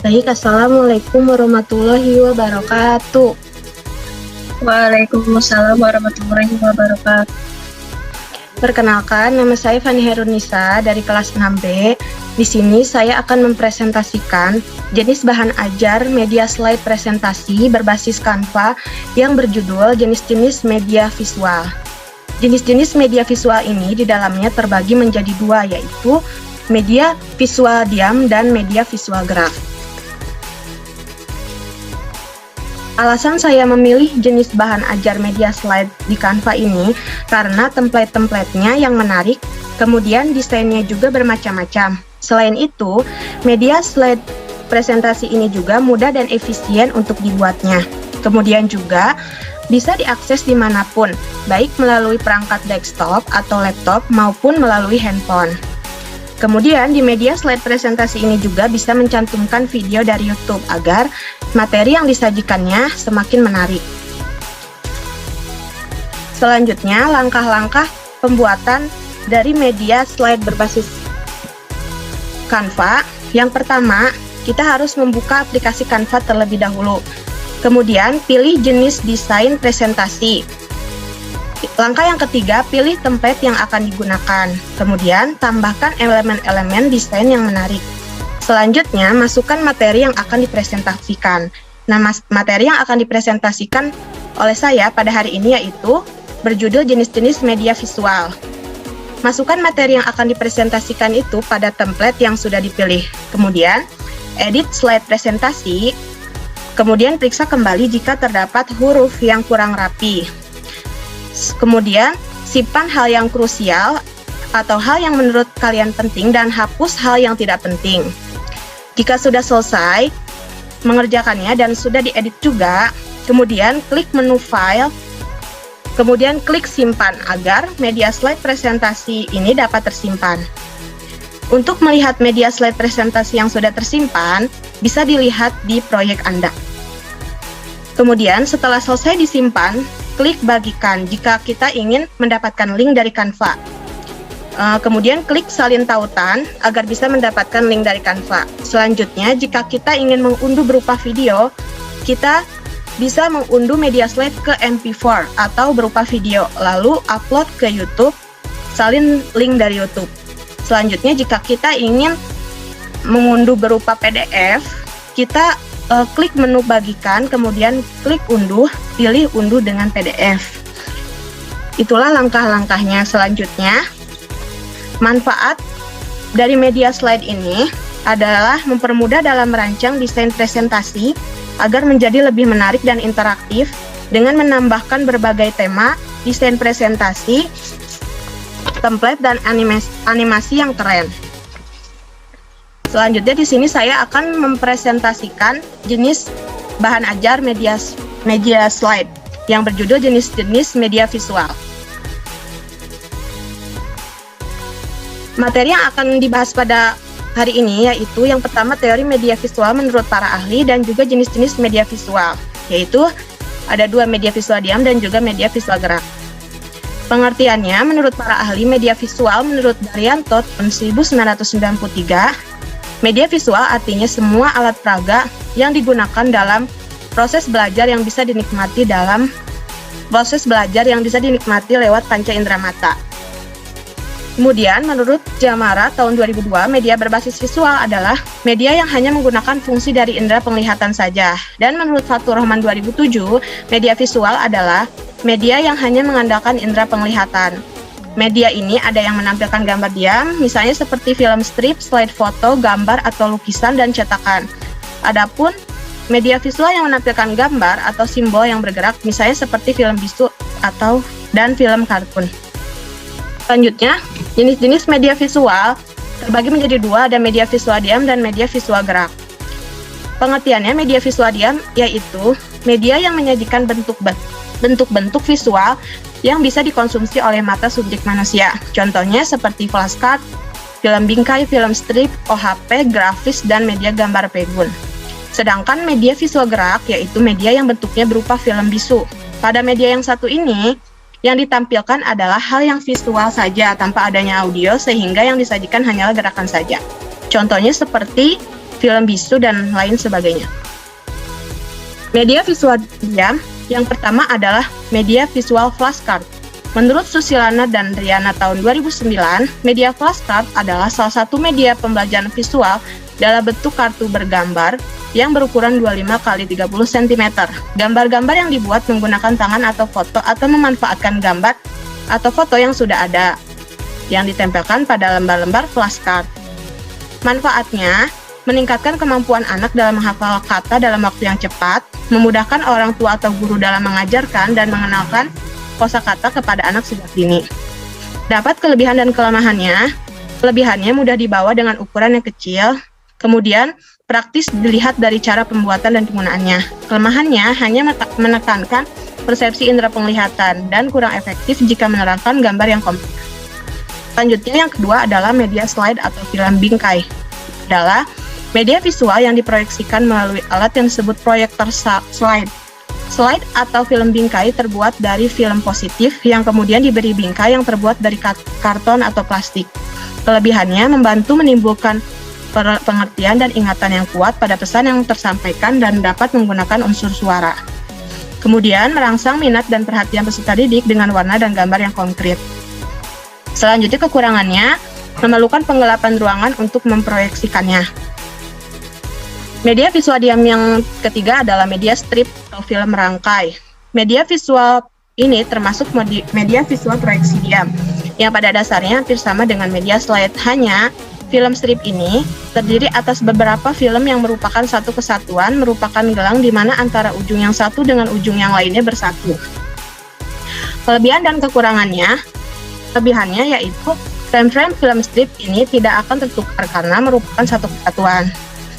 Baik, Assalamualaikum warahmatullahi wabarakatuh. Waalaikumsalam warahmatullahi wabarakatuh. Perkenalkan, nama saya Fani Herunisa dari kelas 6B. Di sini saya akan mempresentasikan jenis bahan ajar media slide presentasi berbasis Canva yang berjudul jenis-jenis media visual. Jenis-jenis media visual ini di dalamnya terbagi menjadi dua, yaitu media visual diam dan media visual gerak. Alasan saya memilih jenis bahan ajar media slide di Canva ini karena template-templatenya yang menarik, kemudian desainnya juga bermacam-macam. Selain itu, media slide presentasi ini juga mudah dan efisien untuk dibuatnya. Kemudian juga bisa diakses dimanapun, baik melalui perangkat desktop atau laptop maupun melalui handphone. Kemudian di media slide presentasi ini juga bisa mencantumkan video dari YouTube agar materi yang disajikannya semakin menarik. Selanjutnya, langkah-langkah pembuatan dari media slide berbasis Canva. Yang pertama, kita harus membuka aplikasi Canva terlebih dahulu. Kemudian, pilih jenis desain presentasi. Langkah yang ketiga, pilih template yang akan digunakan. Kemudian, tambahkan elemen-elemen desain yang menarik. Selanjutnya, masukkan materi yang akan dipresentasikan. Nah, materi yang akan dipresentasikan oleh saya pada hari ini yaitu berjudul jenis-jenis media visual. Masukkan materi yang akan dipresentasikan itu pada template yang sudah dipilih. Kemudian, edit slide presentasi. Kemudian, periksa kembali jika terdapat huruf yang kurang rapi. Kemudian, simpan hal yang krusial atau hal yang menurut kalian penting dan hapus hal yang tidak penting. Jika sudah selesai mengerjakannya dan sudah diedit juga, kemudian klik menu File, kemudian klik Simpan agar media slide presentasi ini dapat tersimpan. Untuk melihat media slide presentasi yang sudah tersimpan, bisa dilihat di proyek Anda. Kemudian, setelah selesai disimpan, klik Bagikan jika kita ingin mendapatkan link dari Canva. Kemudian klik Salin tautan agar bisa mendapatkan link dari Canva. Selanjutnya, jika kita ingin mengunduh berupa video, kita bisa mengunduh media slide ke MP4 atau berupa video, lalu upload ke YouTube, salin link dari YouTube. Selanjutnya, jika kita ingin mengunduh berupa PDF, kita klik menu Bagikan, kemudian klik Unduh, pilih Unduh dengan PDF. Itulah langkah-langkahnya. Selanjutnya, manfaat dari media slide ini adalah mempermudah dalam merancang desain presentasi agar menjadi lebih menarik dan interaktif dengan menambahkan berbagai tema, desain presentasi, template, dan animasi yang keren. Selanjutnya di sini saya akan mempresentasikan jenis bahan ajar media slide yang berjudul jenis-jenis media visual. Materi yang akan dibahas pada hari ini yaitu yang pertama teori media visual menurut para ahli dan juga jenis-jenis media visual, yaitu ada dua, media visual diam dan juga media visual gerak. Pengertiannya, menurut para ahli media visual menurut Daryanto tahun 1993, media visual artinya semua alat peraga yang digunakan dalam proses belajar yang bisa dinikmati lewat panca indera mata. Kemudian, menurut Jamara tahun 2002, media berbasis visual adalah media yang hanya menggunakan fungsi dari indera penglihatan saja. Dan menurut Fatur Rahman 2007, media visual adalah media yang hanya mengandalkan indera penglihatan. Media ini ada yang menampilkan gambar diam, misalnya seperti film strip, slide foto, gambar atau lukisan, dan cetakan. Adapun media visual yang menampilkan gambar atau simbol yang bergerak, misalnya seperti film bisu dan film kartun. Selanjutnya, jenis-jenis media visual terbagi menjadi dua, ada media visual diam dan media visual gerak. Pengertiannya, media visual diam yaitu media yang menyajikan bentuk-bentuk visual yang bisa dikonsumsi oleh mata subjek manusia. Contohnya seperti flashcard, film bingkai, film strip, OHP, grafis, dan media gambar pegun. Sedangkan media visual gerak yaitu media yang bentuknya berupa film bisu. Pada media yang satu ini, yang ditampilkan adalah hal yang visual saja tanpa adanya audio, sehingga yang disajikan hanyalah gerakan saja. Contohnya seperti film bisu, dan lain sebagainya. Media visual diam yang pertama adalah media visual flashcard. Menurut Susilana dan Riana tahun 2009, media flashcard adalah salah satu media pembelajaran visual dalam bentuk kartu bergambar yang berukuran 25 x 30 cm. Gambar-gambar yang dibuat menggunakan tangan atau foto atau memanfaatkan gambar atau foto yang sudah ada yang ditempelkan pada lembar-lembar flashcard. Manfaatnya, meningkatkan kemampuan anak dalam menghafal kata dalam waktu yang cepat, memudahkan orang tua atau guru dalam mengajarkan dan mengenalkan kosakata kepada anak sejak dini. Dapat kelebihan dan kelemahannya. Kelebihannya mudah dibawa dengan ukuran yang kecil, kemudian praktis dilihat dari cara pembuatan dan penggunaannya. Kelemahannya hanya menekankan persepsi indera penglihatan dan kurang efektif jika menerangkan gambar yang kompleks. Selanjutnya yang kedua adalah media slide atau film bingkai. Adalah media visual yang diproyeksikan melalui alat yang disebut proyektor slide. Slide atau film bingkai terbuat dari film positif yang kemudian diberi bingkai yang terbuat dari karton atau plastik. Kelebihannya membantu menimbulkan pengertian dan ingatan yang kuat pada pesan yang tersampaikan dan dapat menggunakan unsur suara. Kemudian merangsang minat dan perhatian peserta didik dengan warna dan gambar yang konkret. Selanjutnya kekurangannya memerlukan penggelapan ruangan untuk memproyeksikannya. Media visual diam yang ketiga adalah media strip atau film rangkai. Media visual ini termasuk media visual proyeksi diam, yang pada dasarnya hampir sama dengan media slide. Hanya film strip ini terdiri atas beberapa film yang merupakan satu kesatuan, merupakan gelang di mana antara ujung yang satu dengan ujung yang lainnya bersatu. Kelebihan dan kekurangannya, kelebihannya yaitu frame-frame film strip ini tidak akan tertukar karena merupakan satu kesatuan.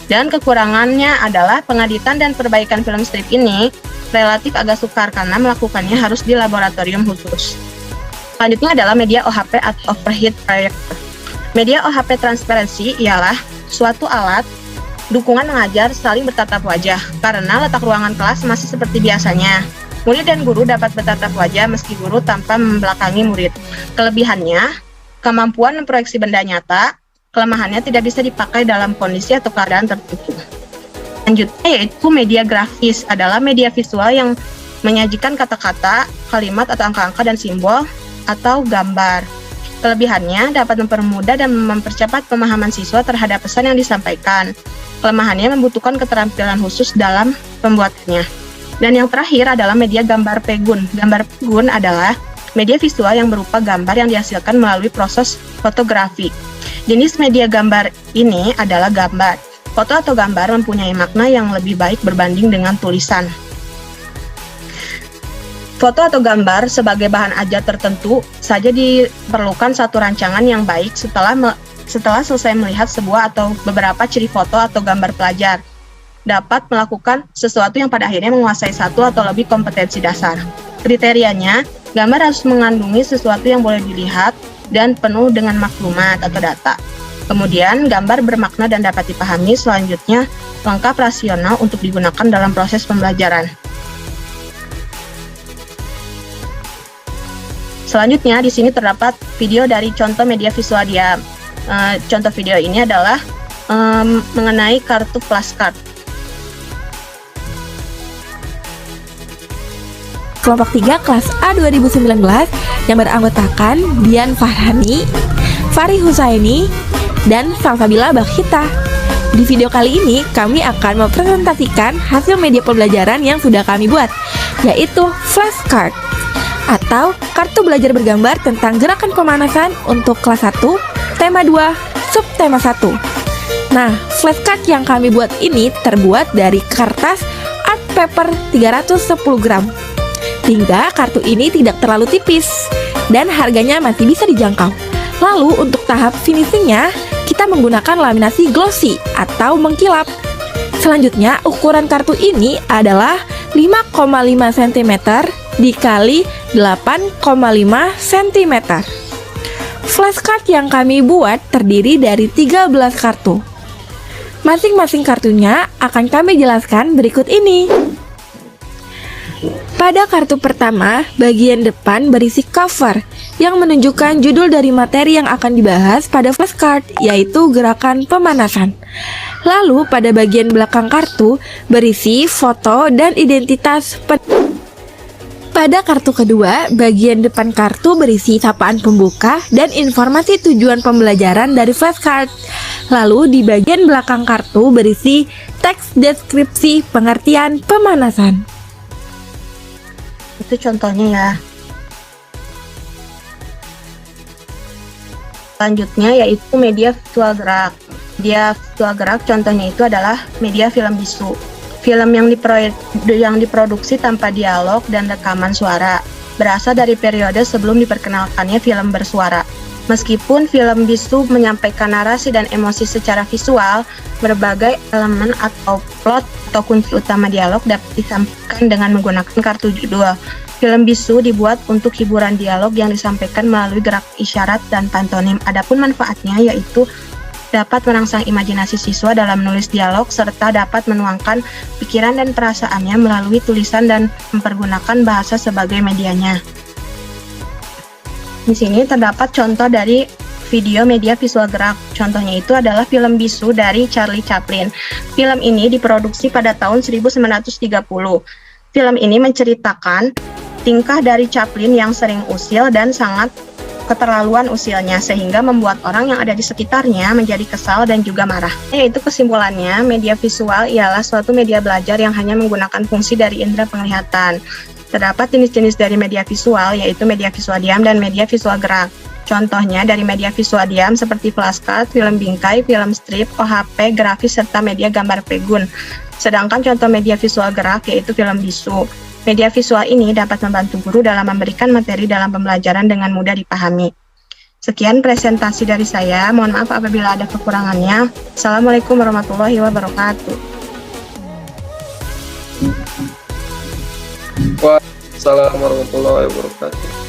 Dan kekurangannya adalah pengeditan dan perbaikan film strip ini relatif agak sukar karena melakukannya harus di laboratorium khusus. Selanjutnya adalah media OHP atau overhead projector. Media OHP transparansi ialah suatu alat dukungan mengajar saling bertatap wajah karena letak ruangan kelas masih seperti biasanya. Murid dan guru dapat bertatap wajah meski guru tanpa membelakangi murid. Kelebihannya, kemampuan memproyeksi benda nyata. Kelemahannya tidak bisa dipakai dalam kondisi atau keadaan tertentu. Selanjutnya yaitu media grafis adalah media visual yang menyajikan kata-kata, kalimat atau angka-angka dan simbol atau gambar. Kelebihannya dapat mempermudah dan mempercepat pemahaman siswa terhadap pesan yang disampaikan. Kelemahannya membutuhkan keterampilan khusus dalam pembuatannya. Dan yang terakhir adalah media gambar pegun. Gambar pegun adalah media visual yang berupa gambar yang dihasilkan melalui proses fotografi. Jenis media gambar ini adalah gambar. Foto atau gambar mempunyai makna yang lebih baik berbanding dengan tulisan. Foto atau gambar sebagai bahan ajar tertentu saja diperlukan satu rancangan yang baik setelah selesai melihat sebuah atau beberapa ciri foto atau gambar pelajar. Dapat melakukan sesuatu yang pada akhirnya menguasai satu atau lebih kompetensi dasar. Kriterianya, gambar harus mengandungi sesuatu yang boleh dilihat dan penuh dengan maklumat atau data. Kemudian, gambar bermakna dan dapat dipahami. Selanjutnya, lengkap rasional untuk digunakan dalam proses pembelajaran. Selanjutnya, di sini terdapat video dari contoh media visual diam. Contoh video ini adalah mengenai kartu flashcard. Kelompok 3 kelas A 2019 yang beranggotakan Dian Farhani, Fari Husaini, dan Salsabila Bakhita. Di video kali ini kami akan mempresentasikan hasil media pembelajaran yang sudah kami buat, yaitu flashcard atau kartu belajar bergambar tentang gerakan pemanasan untuk kelas 1, tema 2, subtema 1. Nah, flashcard yang kami buat ini terbuat dari kertas art paper 310 gram. Hingga kartu ini tidak terlalu tipis dan harganya masih bisa dijangkau. Lalu untuk tahap finishingnya, kita menggunakan laminasi glossy atau mengkilap. Selanjutnya, ukuran kartu ini adalah 5,5 cm dikali 8,5 cm. Flashcard yang kami buat terdiri dari 13 kartu. Masing-masing kartunya akan kami jelaskan berikut ini. Pada kartu pertama, bagian depan berisi cover yang menunjukkan judul dari materi yang akan dibahas pada flashcard, yaitu gerakan pemanasan. Lalu pada bagian belakang kartu berisi foto dan identitas pada kartu kedua, bagian depan kartu berisi sapaan pembuka dan informasi tujuan pembelajaran dari flashcard. Lalu di bagian belakang kartu berisi teks deskripsi pengertian pemanasan. Itu contohnya ya. Selanjutnya yaitu media visual gerak. Media visual gerak contohnya itu adalah media film bisu. Film yang diproduksi tanpa dialog dan rekaman suara, berasal dari periode sebelum diperkenalkannya film bersuara. Meskipun film bisu menyampaikan narasi dan emosi secara visual, berbagai elemen atau plot atau kunci utama dialog dapat disampaikan dengan menggunakan kartu judul. Film bisu dibuat untuk hiburan dialog yang disampaikan melalui gerak isyarat dan pantomim. Adapun manfaatnya yaitu dapat merangsang imajinasi siswa dalam menulis dialog serta dapat menuangkan pikiran dan perasaannya melalui tulisan dan mempergunakan bahasa sebagai medianya. Di sini terdapat contoh dari video media visual gerak. Contohnya itu adalah film bisu dari Charlie Chaplin. Film ini diproduksi pada tahun 1930. Film ini menceritakan tingkah dari Chaplin yang sering usil dan sangat keterlaluan usilnya sehingga membuat orang yang ada di sekitarnya menjadi kesal dan juga marah. Yaitu kesimpulannya, media visual ialah suatu media belajar yang hanya menggunakan fungsi dari indera penglihatan. Terdapat jenis-jenis dari media visual yaitu media visual diam dan media visual gerak. Contohnya dari media visual diam seperti flashcard, film bingkai, film strip, OHP, grafis, serta media gambar pegun. Sedangkan contoh media visual gerak yaitu film bisu. Media visual ini dapat membantu guru dalam memberikan materi dalam pembelajaran dengan mudah dipahami. Sekian presentasi dari saya, mohon maaf apabila ada kekurangannya. Assalamualaikum warahmatullahi wabarakatuh. Waalaikumsalam warahmatullahi wabarakatuh.